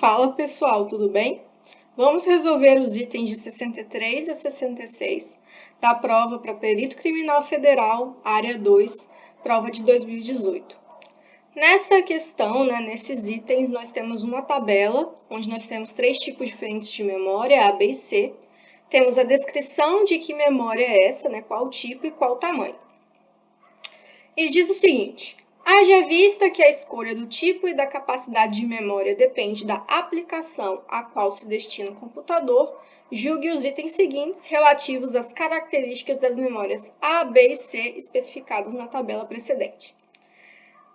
Fala pessoal, tudo bem? Vamos resolver os itens de 63 a 66 da prova para Perito Criminal Federal, área 2, prova de 2018. Nessa questão, nesses itens, nós temos uma tabela, onde nós temos três tipos diferentes de memória, A, B e C. Temos a descrição de que memória é essa, qual tipo e qual tamanho. E diz o seguinte: haja vista que a escolha do tipo e da capacidade de memória depende da aplicação a qual se destina o computador, julgue os itens seguintes relativos às características das memórias A, B e C especificadas na tabela precedente.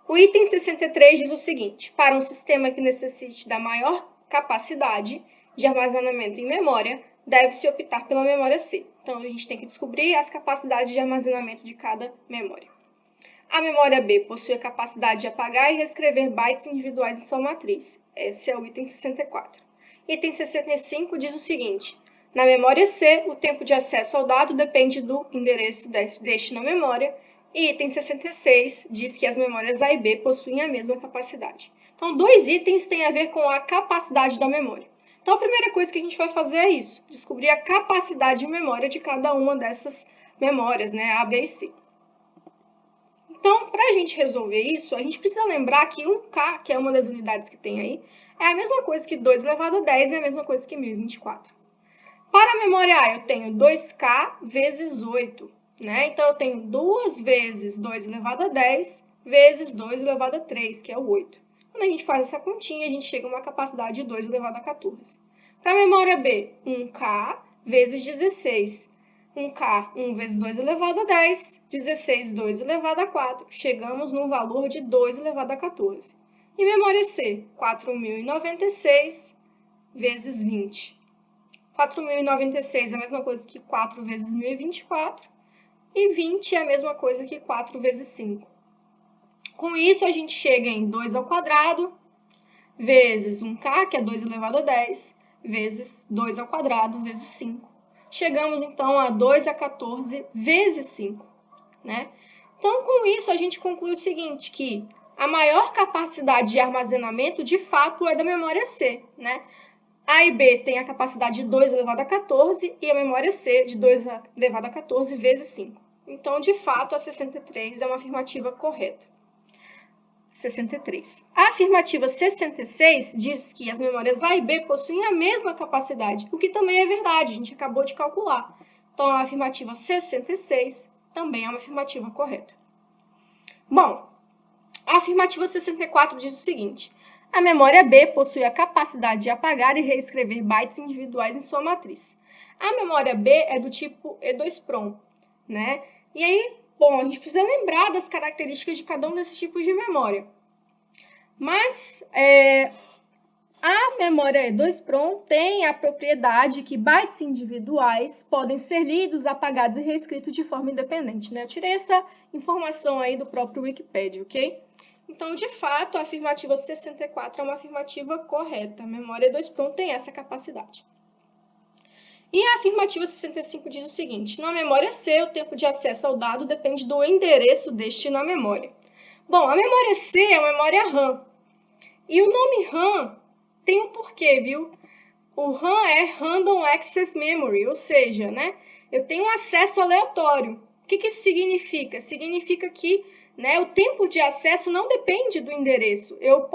O item 63 diz o seguinte: para um sistema que necessite da maior capacidade de armazenamento em memória, deve-se optar pela memória C. Então, a gente tem que descobrir as capacidades de armazenamento de cada memória. A memória B possui a capacidade de apagar e reescrever bytes individuais em sua matriz. Esse é o item 64. Item 65 diz o seguinte: na memória C, o tempo de acesso ao dado depende do endereço deste na memória. E item 66 diz que as memórias A e B possuem a mesma capacidade. Então, dois itens têm a ver com a capacidade da memória. Então, a primeira coisa que a gente vai fazer é isso: descobrir a capacidade de memória de cada uma dessas memórias, A, B e C. Então, para a gente resolver isso, a gente precisa lembrar que 1K, que é uma das unidades que tem aí, é a mesma coisa que 2 elevado a 10 e a mesma coisa que 1024. Para a memória A, eu tenho 2K vezes 8, Então, eu tenho 2 vezes 2 elevado a 10 vezes 2 elevado a 3, que é o 8. Quando a gente faz essa continha, a gente chega a uma capacidade de 2 elevado a 14. Para a memória B, 1K vezes 16. 1K, 1 vezes 2 elevado a 10, 16, 2 elevado a 4. Chegamos num valor de 2 elevado a 14. E memória C, 4.096 vezes 20. 4.096 é a mesma coisa que 4 vezes 1024. E 20 é a mesma coisa que 4 vezes 5. Com isso, a gente chega em 2 ao quadrado, vezes 1K, que é 2 elevado a 10, vezes 2 ao quadrado, vezes 5. Chegamos, então, a 2 a 14 vezes 5, Então, com isso, a gente conclui o seguinte, que a maior capacidade de armazenamento, de fato, é da memória C, A e B tem a capacidade de 2 elevado a 14 e a memória C de 2 elevado a 14 vezes 5. Então, de fato, a 63 é uma afirmativa correta. 63. A afirmativa 66 diz que as memórias A e B possuem a mesma capacidade, o que também é verdade, a gente acabou de calcular. Então, a afirmativa 66 também é uma afirmativa correta. Bom, a afirmativa 64 diz o seguinte: a memória B possui a capacidade de apagar e reescrever bytes individuais em sua matriz. A memória B é do tipo E2PROM, E aí, bom, a gente precisa lembrar das características de cada um desses tipos de memória. Mas a memória E2PROM tem a propriedade que bytes individuais podem ser lidos, apagados e reescritos de forma independente, Eu tirei essa informação aí do próprio Wikipedia, ok? Então, de fato, a afirmativa 64 é uma afirmativa correta. A memória E2PROM tem essa capacidade. E a afirmativa 65 diz o seguinte: na memória C, o tempo de acesso ao dado depende do endereço deste na memória. Bom, a memória C é a memória RAM. E o nome RAM tem um porquê, viu? O RAM é Random Access Memory, ou seja, eu tenho um acesso aleatório. O que isso significa? Significa que o tempo de acesso não depende do endereço. Eu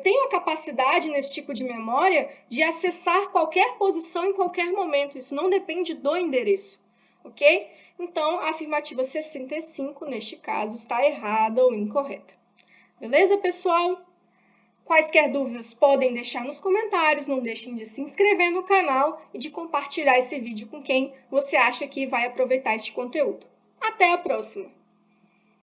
tenho a capacidade nesse tipo de memória de acessar qualquer posição em qualquer momento. Isso não depende do endereço, ok? Então, a afirmativa 65, neste caso, está errada ou incorreta. Beleza, pessoal? Quaisquer dúvidas podem deixar nos comentários, não deixem de se inscrever no canal e de compartilhar esse vídeo com quem você acha que vai aproveitar este conteúdo. Até a próxima!